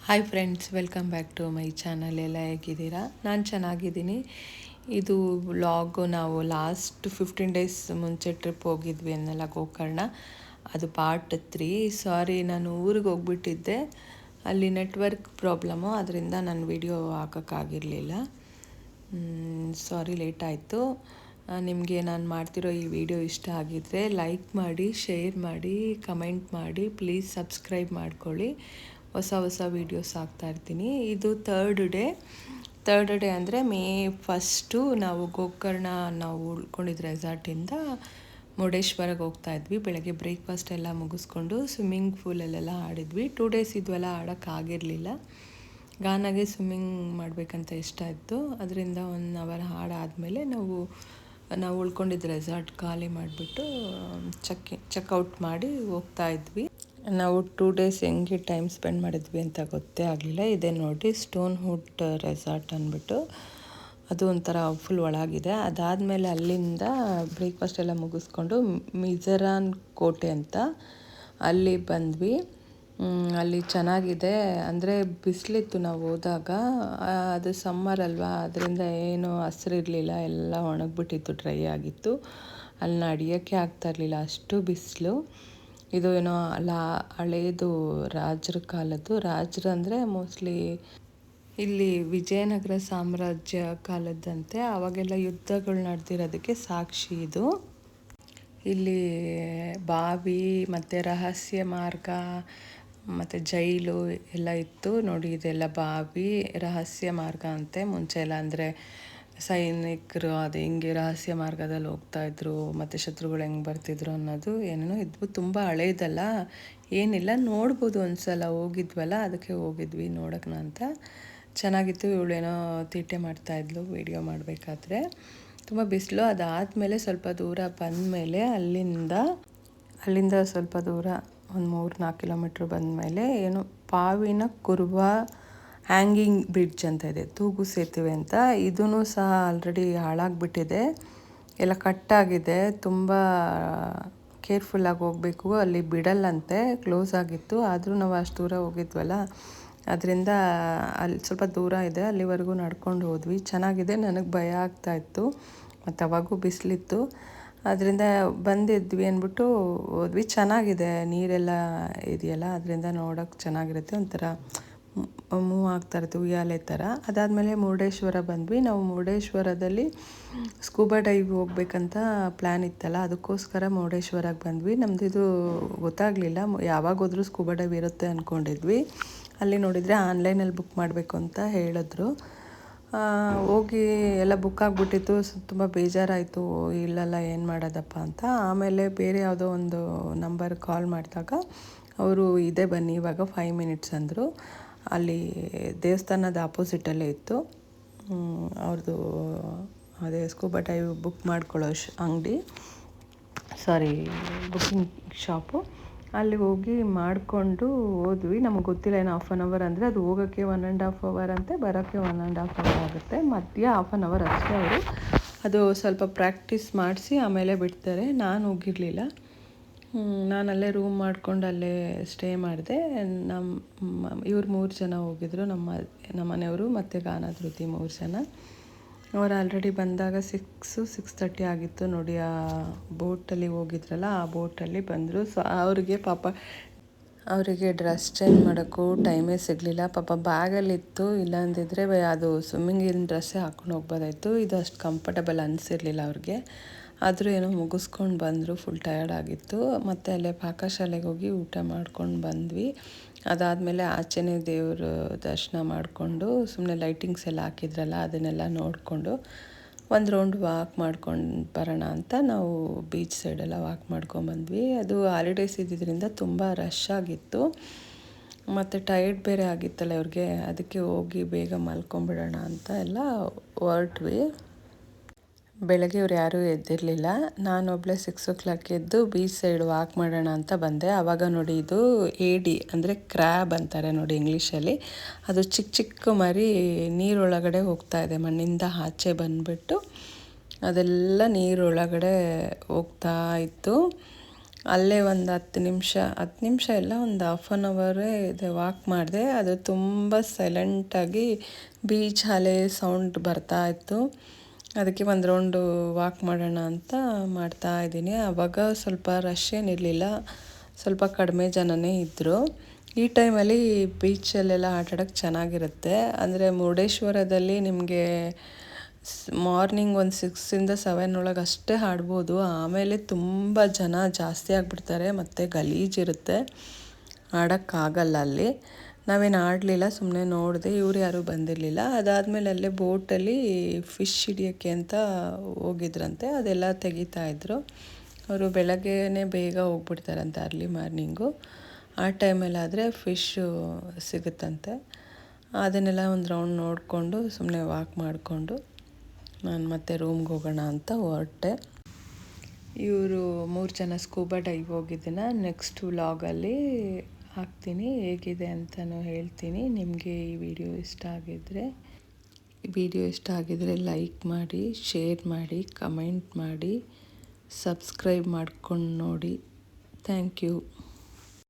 Hi friends, welcome back to my channel. ಎಲ್ಲ ಹೇಗಿದ್ದೀರಾ? ನಾನು ಚೆನ್ನಾಗಿದ್ದೀನಿ. ಇದು ವ್ಲಾಗು ನಾವು ಲಾಸ್ಟ್ 15 ಡೇಸ್ ಮುಂಚೆ ಟ್ರಿಪ್ ಹೋಗಿದ್ವಿ ಅನ್ನೆಲ್ಲ ಗೋಕರ್ಣ. ಅದು ಪಾರ್ಟ್ 3. ಸಾರಿ, ನಾನು ಊರಿಗೆ ಹೋಗ್ಬಿಟ್ಟಿದ್ದೆ. ಅಲ್ಲಿ ನೆಟ್ವರ್ಕ್ ಪ್ರಾಬ್ಲಮ್ಮು, ಅದರಿಂದ ನಾನು ವಿಡಿಯೋ ಹಾಕೋಕ್ಕಾಗಿರಲಿಲ್ಲ. ಸಾರಿ, ಲೇಟ್ ಆಯಿತು. ನಿಮಗೆ ನಾನು ಮಾಡ್ತಿರೋ ಈ ವಿಡಿಯೋ ಇಷ್ಟ ಆಗಿದ್ದರೆ ಲೈಕ್ ಮಾಡಿ, ಶೇರ್ ಮಾಡಿ, ಕಮೆಂಟ್ ಮಾಡಿ, ಪ್ಲೀಸ್ ಸಬ್ಸ್ಕ್ರೈಬ್ ಮಾಡ್ಕೊಳ್ಳಿ. ಹೊಸ ವೀಡಿಯೋಸ್ ಹಾಕ್ತಾಯಿರ್ತೀನಿ. ಇದು ಥರ್ಡ್ ಡೇ ಅಂದರೆ ಮೇ 1 ನಾವು ಗೋಕರ್ಣ ನಾವು ಉಳ್ಕೊಂಡಿದ್ದ ರೆಸಾರ್ಟಿಂದ ಮುರುಡೇಶ್ವರಕ್ಕೆ ಹೋಗ್ತಾಯಿದ್ವಿ. ಬೆಳಗ್ಗೆ ಬ್ರೇಕ್ಫಾಸ್ಟ್ ಎಲ್ಲ ಮುಗಿಸ್ಕೊಂಡು ಸ್ವಿಮ್ಮಿಂಗ್ ಪೂಲಲ್ಲೆಲ್ಲ ಆಡಿದ್ವಿ. 2 ಡೇಸ್ ಇದ್ವಲ್ಲ, ಆಡೋಕ್ಕಾಗಿರಲಿಲ್ಲ. ಗಾನಾಗೆ ಸ್ವಿಮ್ಮಿಂಗ್ ಮಾಡಬೇಕಂತ ಇಷ್ಟ ಇತ್ತು. ಅದರಿಂದ 1 ಅವರ್ ಆಡಾದಮೇಲೆ ನಾವು ಉಳ್ಕೊಂಡಿದ್ದ ರೆಸಾರ್ಟ್ ಖಾಲಿ ಮಾಡಿಬಿಟ್ಟು ಚೆಕ್ಔಟ್ ಮಾಡಿ ಹೋಗ್ತಾಯಿದ್ವಿ. ನಾವು 2 ಡೇಸ್ ಹೆಂಗೆ ಟೈಮ್ ಸ್ಪೆಂಡ್ ಮಾಡಿದ್ವಿ ಅಂತ ಗೊತ್ತೇ ಆಗಲಿಲ್ಲ. ಇದೇ ನೋಡಿ, ಸ್ಟೋನ್ ಹುಡ್ ರೆಸಾರ್ಟ್ ಅಂದ್ಬಿಟ್ಟು, ಅದು ಒಂಥರ ಫುಲ್ ಒಳಗಿದೆ. ಅದಾದಮೇಲೆ ಅಲ್ಲಿಂದ ಬ್ರೇಕ್ಫಾಸ್ಟ್ ಎಲ್ಲ ಮುಗಿಸ್ಕೊಂಡು ಮಿಜರಾನ್ ಕೋಟೆ ಅಂತ ಅಲ್ಲಿ ಬಂದ್ವಿ. ಅಲ್ಲಿ ಚೆನ್ನಾಗಿದೆ. ಅಂದರೆ ಬಿಸಿಲಿತ್ತು ನಾವು ಹೋದಾಗ. ಅದು ಸಮ್ಮರ್ ಅಲ್ವಾ, ಅದರಿಂದ ಏನು ಹಸಿರಿರಲಿಲ್ಲ, ಎಲ್ಲ ಒಣಗಿಬಿಟ್ಟಿತ್ತು, ಡ್ರೈ ಆಗಿತ್ತು. ಅಲ್ಲಿ ನಡೆಯೋಕ್ಕೆ ಆಗ್ತಾಯಿರಲಿಲ್ಲ, ಅಷ್ಟು ಬಿಸಿಲು. ಇದು ಏನೋ ಹಳೇದು ರಾಜರ ಕಾಲದ್ದು. ರಾಜರು ಅಂದರೆ ಮೋಸ್ಟ್ಲಿ ಇಲ್ಲಿ ವಿಜಯನಗರ ಸಾಮ್ರಾಜ್ಯ ಕಾಲದ್ದಂತೆ. ಆವಾಗೆಲ್ಲ ಯುದ್ಧಗಳು ನಡೆದಿರೋದಕ್ಕೆ ಸಾಕ್ಷಿ ಇದು. ಇಲ್ಲಿ ಬಾವಿ ಮತ್ತು ರಹಸ್ಯ ಮಾರ್ಗ ಮತ್ತು ಜೈಲು ಎಲ್ಲ ಇತ್ತು ನೋಡಿ. ಇದೆಲ್ಲ ಬಾವಿ, ರಹಸ್ಯ ಮಾರ್ಗ ಅಂತೆ. ಮುಂಚೆ ಎಲ್ಲ ಅಂದರೆ ಸೈನಿಕರು ಅದು ಹೆಂಗೆ ರಹಸ್ಯ ಮಾರ್ಗದಲ್ಲಿ ಹೋಗ್ತಾಯಿದ್ರು ಮತ್ತು ಶತ್ರುಗಳು ಹೆಂಗೆ ಬರ್ತಿದ್ರು ಅನ್ನೋದು ಏನೇನೋ ಇದ್ವು. ತುಂಬ ಹಳೇದಲ್ಲ, ಏನಿಲ್ಲ, ನೋಡ್ಬೋದು. ಒಂದ್ಸಲ ಹೋಗಿದ್ವಲ್ಲ, ಅದಕ್ಕೆ ಹೋಗಿದ್ವಿ ನೋಡೋಣ ಅಂತ. ಚೆನ್ನಾಗಿತ್ತು. ಇವಳೇನೋ ತೀಟೆ ಮಾಡ್ತಾಯಿದ್ಲು ವಿಡಿಯೋ ಮಾಡಬೇಕಾದ್ರೆ. ತುಂಬ ಬಿಸಿಲು. ಅದಾದಮೇಲೆ ಸ್ವಲ್ಪ ದೂರ ಬಂದಮೇಲೆ ಅಲ್ಲಿಂದ ಸ್ವಲ್ಪ ದೂರ ಒಂದು 3-4 ಕಿಲೋಮೀಟ್ರ್ ಬಂದಮೇಲೆ ಏನು ಪಾವಿನ ಕುರುವ ಹ್ಯಾಂಗಿಂಗ್ ಬ್ರಿಡ್ಜ್ ಅಂತ ಇದೆ, ತೂಗು ಸೇತುವೆ ಅಂತ. ಇದೂ ಸಹ ಆಲ್ರೆಡಿ ಹಾಳಾಗಿಬಿಟ್ಟಿದೆ, ಎಲ್ಲ ಕಟ್ಟಾಗಿದೆ. ತುಂಬ ಕೇರ್ಫುಲ್ಲಾಗಿ ಹೋಗಬೇಕು, ಅಲ್ಲಿ ಬಿಡಲ್ಲಂತೆ, ಕ್ಲೋಸ್ ಆಗಿತ್ತು. ಆದರೂ ನಾವು ಅಷ್ಟು ದೂರ ಹೋಗಿದ್ವಲ್ಲ, ಅದರಿಂದ ಅಲ್ಲಿ ಸ್ವಲ್ಪ ದೂರ ಇದೆ, ಅಲ್ಲಿವರೆಗೂ ನಡ್ಕೊಂಡು ಹೋದ್ವಿ. ಚೆನ್ನಾಗಿದೆ. ನನಗೆ ಭಯ ಆಗ್ತಾಯಿತ್ತು, ಮತ್ತು ಅವಾಗೂ ಬಿಸಿಲಿತ್ತು. ಅದರಿಂದ ಬಂದಿದ್ವಿ ಅಂದ್ಬಿಟ್ಟು ಹೋದ್ವಿ. ಚೆನ್ನಾಗಿದೆ, ನೀರೆಲ್ಲ ಇದೆಯಲ್ಲ, ಅದರಿಂದ ನೋಡೋಕ್ಕೆ ಚೆನ್ನಾಗಿರುತ್ತೆ. ಒಂಥರ ಮೂವ್ ಆಗ್ತಾಯಿರುತ್ತೆ, ಉಯ್ಯಾಲೆ ಥರ. ಅದಾದಮೇಲೆ ಮುರುಡೇಶ್ವರ ಬಂದ್ವಿ. ನಾವು ಮುರುಡೇಶ್ವರದಲ್ಲಿ ಸ್ಕೂಬಾ ಡೈವ್ ಹೋಗ್ಬೇಕಂತ ಪ್ಲ್ಯಾನ್ ಇತ್ತಲ್ಲ, ಅದಕ್ಕೋಸ್ಕರ ಮುರುಡೇಶ್ವರಕ್ಕೆ ಬಂದ್ವಿ. ನಮ್ಮದು ಇದು ಗೊತ್ತಾಗಲಿಲ್ಲ, ಯಾವಾಗ ಹೋದ್ರೂ ಸ್ಕೂಬಾ ಡೈವ್ ಇರುತ್ತೆ ಅಂದ್ಕೊಂಡಿದ್ವಿ. ಅಲ್ಲಿ ನೋಡಿದರೆ ಆನ್ಲೈನಲ್ಲಿ ಬುಕ್ ಮಾಡಬೇಕು ಅಂತ ಹೇಳಿದ್ರು. ಹೋಗಿ ಎಲ್ಲ ಬುಕ್ ಆಗಿಬಿಟ್ಟಿತ್ತು. ತುಂಬ ಬೇಜಾರಾಯಿತು. ಇಲ್ಲಲ್ಲ, ಏನು ಮಾಡೋದಪ್ಪ ಅಂತ. ಆಮೇಲೆ ಬೇರೆ ಯಾವುದೋ ಒಂದು ನಂಬರ್ ಕಾಲ್ ಮಾಡಿದಾಗ ಅವರು ಇದೇ ಬನ್ನಿ ಇವಾಗ 5 ಮಿನಿಟ್ಸ್ ಅಂದರು. ಅಲ್ಲಿ ದೇವಸ್ಥಾನದ ಆಪೋಸಿಟಲ್ಲೇ ಇತ್ತು ಅವ್ರದ್ದು ಅದೇ ಸ್ಕೂಬಾ ಡೈವ್ ಬುಕ್ ಮಾಡ್ಕೊಳ್ಳೋ ಅಂಗಡಿ, ಬುಕ್ಕಿಂಗ್ ಶಾಪು. ಅಲ್ಲಿ ಹೋಗಿ ಮಾಡಿಕೊಂಡು ಹೋದ್ವಿ. ನಮಗೆ ಗೊತ್ತಿಲ್ಲ, ಏನು 1/2 ಅವರ್ ಅಂದರೆ ಅದು ಹೋಗೋಕ್ಕೆ 1.5 ಅವರ್ ಅಂತೆ, ಬರೋಕ್ಕೆ 1.5 ಅವರ್ ಆಗುತ್ತೆ. ಮಧ್ಯ 1/2 ಅವರ್ ಅಷ್ಟೇ. ಅವರು ಅದು ಸ್ವಲ್ಪ ಪ್ರಾಕ್ಟೀಸ್ ಮಾಡಿಸಿ ಆಮೇಲೆ ಬಿಡ್ತಾರೆ. ನಾನು ಹೋಗಿರಲಿಲ್ಲ. ನಾನು ಅಲ್ಲೇ ರೂಮ್ ಮಾಡ್ಕೊಂಡು ಅಲ್ಲೇ ಸ್ಟೇ ಮಾಡಿದೆ. ಇವ್ರು 3 ಜನ ಹೋಗಿದ್ರು, ನಮ್ಮ ಮನೆಯವರು ಮತ್ತು ಗಾನ ಧೃತಿ 3 ಜನ. ಅವ್ರು ಆಲ್ರೆಡಿ ಬಂದಾಗ 6:30 ಆಗಿತ್ತು ನೋಡಿ. ಆ ಬೋಟಲ್ಲಿ ಹೋಗಿದ್ರಲ್ಲ, ಆ ಬೋಟಲ್ಲಿ ಬಂದರು. ಸೊ ಅವರಿಗೆ ಡ್ರೆಸ್ ಚೇಂಜ್ ಮಾಡೋಕ್ಕೂ ಟೈಮೇ ಸಿಗಲಿಲ್ಲ. ಪಾಪ ಬ್ಯಾಗಲ್ಲಿತ್ತು, ಇಲ್ಲಾಂದಿದ್ರೆ ಅದು ಸ್ವಿಮ್ಮಿಂಗಿನ ಡ್ರೆಸ್ಸೇ ಹಾಕ್ಕೊಂಡು ಹೋಗ್ಬೋದಾಯಿತು. ಇದು ಅಷ್ಟು ಕಂಫರ್ಟಬಲ್ ಅನಿಸಿರಲಿಲ್ಲ ಅವ್ರಿಗೆ. ಆದರೂ ಏನೋ ಮುಗಿಸ್ಕೊಂಡು ಬಂದರು, ಫುಲ್ ಟಯರ್ಡ್ ಆಗಿತ್ತು. ಮತ್ತು ಅಲ್ಲೇ ಪಾಕಶಾಲೆಗೆ ಹೋಗಿ ಊಟ ಮಾಡ್ಕೊಂಡು ಬಂದ್ವಿ. ಅದಾದಮೇಲೆ ಆಚೆನೇ ದೇವ್ರ ದರ್ಶನ ಮಾಡಿಕೊಂಡು ಸುಮ್ಮನೆ ಲೈಟಿಂಗ್ಸ್ ಎಲ್ಲ ಹಾಕಿದ್ರಲ್ಲ, ಅದನ್ನೆಲ್ಲ ನೋಡಿಕೊಂಡು ಒಂದು ರೌಂಡ್ ವಾಕ್ ಮಾಡ್ಕೊಂಡು ಬರೋಣ ಅಂತ ನಾವು ಬೀಚ್ ಸೈಡೆಲ್ಲ ವಾಕ್ ಮಾಡ್ಕೊಂಬಂದ್ವಿ. ಅದು ಹಾಲಿಡೇಸ್ ಇದ್ದಿದ್ದರಿಂದ ತುಂಬ ರಶ್ ಆಗಿತ್ತು, ಮತ್ತು ಟೈರ್ಡ್ ಬೇರೆ ಆಗಿತ್ತಲ್ಲ ಅವ್ರಿಗೆ. ಅದಕ್ಕೆ ಹೋಗಿ ಬೇಗ ಮಲ್ಕೊಂಬಿಡೋಣ ಅಂತ ಎಲ್ಲ ಹೊರಟ್ವಿ. ಬೆಳಗ್ಗೆ ಇವ್ರು ಯಾರೂ ಎದ್ದಿರಲಿಲ್ಲ. ನಾನೊಬ್ಬಳೇ 6 o'clock ಎದ್ದು ಬೀಚ್ ಸೈಡ್ ವಾಕ್ ಮಾಡೋಣ ಅಂತ ಬಂದೆ. ಆವಾಗ ನೋಡಿ, ಇದು ಏಡಿ ಅಂದರೆ ಕ್ರ್ಯಾಬ್ ಅಂತಾರೆ ನೋಡಿ ಇಂಗ್ಲೀಷಲ್ಲಿ. ಅದು ಚಿಕ್ಕ ಮರಿ ನೀರೊಳಗಡೆ ಹೋಗ್ತಾ ಇದೆ, ಮಣ್ಣಿಂದ ಆಚೆ ಬಂದುಬಿಟ್ಟು ಅದೆಲ್ಲ ನೀರೊಳಗಡೆ ಹೋಗ್ತಾ ಇತ್ತು. ಅಲ್ಲೇ ಒಂದು 10 ನಿಮಿಷ ಎಲ್ಲ ಒಂದು ಹಾಫ್ ಆನ್ ಅವರೇ ಇದೆ ವಾಕ್ ಮಾಡಿದೆ. ಅದು ತುಂಬ ಸೈಲೆಂಟಾಗಿ ಬೀಚ್ ಅಲೆ ಸೌಂಡ್ ಬರ್ತಾ ಇತ್ತು. ಅದಕ್ಕೆ ಒಂದು ರೌಂಡು ವಾಕ್ ಮಾಡೋಣ ಅಂತ ಮಾಡ್ತಾ ಇದ್ದೀನಿ. ಆವಾಗ ಸ್ವಲ್ಪ ರಶ್ ಏನಿರಲಿಲ್ಲ, ಸ್ವಲ್ಪ ಕಡಿಮೆ ಜನನೇ ಇದ್ದರು. ಈ ಟೈಮಲ್ಲಿ ಬೀಚಲ್ಲೆಲ್ಲ ಆಟಾಡೋಕ್ಕೆ ಚೆನ್ನಾಗಿರುತ್ತೆ. ಅಂದರೆ ಮುರುಡೇಶ್ವರದಲ್ಲಿ ನಿಮಗೆ ಮಾರ್ನಿಂಗ್ ಒಂದು 6ಇಂದ 7 ಒಳಗೆ ಅಷ್ಟೇ ಆಡ್ಬೋದು. ಆಮೇಲೆ ತುಂಬ ಜನ ಜಾಸ್ತಿ ಆಗಿಬಿಡ್ತಾರೆ ಮತ್ತು ಗಲೀಜಿರುತ್ತೆ, ಆಡೋಕ್ಕಾಗಲ್ಲ ಅಲ್ಲಿ. ನಾವೇನು ಆಡಲಿಲ್ಲ, ಸುಮ್ಮನೆ ನೋಡಿದೆ. ಇವ್ರು ಯಾರೂ ಬಂದಿರಲಿಲ್ಲ. ಅದಾದಮೇಲೆ ಅಲ್ಲೇ ಬೋಟಲ್ಲಿ ಫಿಶ್ ಹಿಡಿಯೋಕ್ಕೆ ಅಂತ ಹೋಗಿದ್ರಂತೆ, ಅದೆಲ್ಲ ತೆಗಿತಾಯಿದ್ರು. ಅವರು ಬೆಳಗ್ಗೆನೇ ಬೇಗ ಹೋಗ್ಬಿಡ್ತಾರಂತೆ, ಅರ್ಲಿ ಮಾರ್ನಿಂಗು. ಆ ಟೈಮಲ್ಲಾದರೆ ಫಿಶ್ಶು ಸಿಗುತ್ತಂತೆ. ಅದನ್ನೆಲ್ಲ ಒಂದು ರೌಂಡ್ ನೋಡಿಕೊಂಡು ಸುಮ್ಮನೆ ವಾಕ್ ಮಾಡಿಕೊಂಡು ನಾನು ಮತ್ತೆ ರೂಮ್ಗೆ ಹೋಗೋಣ ಅಂತ ಹೊರಟೆ. ಇವರು 3 ಜನ ಸ್ಕೂಬಾ ಡೈವ್ ಹೋಗಿದ್ದನ್ನು ನೆಕ್ಸ್ಟ್ ವ್ಲಾಗಲ್ಲಿ ಹಾಕ್ತೀನಿ, ಹೇಗಿದೆ ಅಂತಲೂ ಹೇಳ್ತೀನಿ. ನಿಮಗೆ ಈ ವಿಡಿಯೋ ಇಷ್ಟ ಆಗಿದರೆ ಲೈಕ್ ಮಾಡಿ, ಶೇರ್ ಮಾಡಿ, ಕಮೆಂಟ್ ಮಾಡಿ, ಸಬ್ಸ್ಕ್ರೈಬ್ ಮಾಡ್ಕೊಂಡು ನೋಡಿ. Thank you.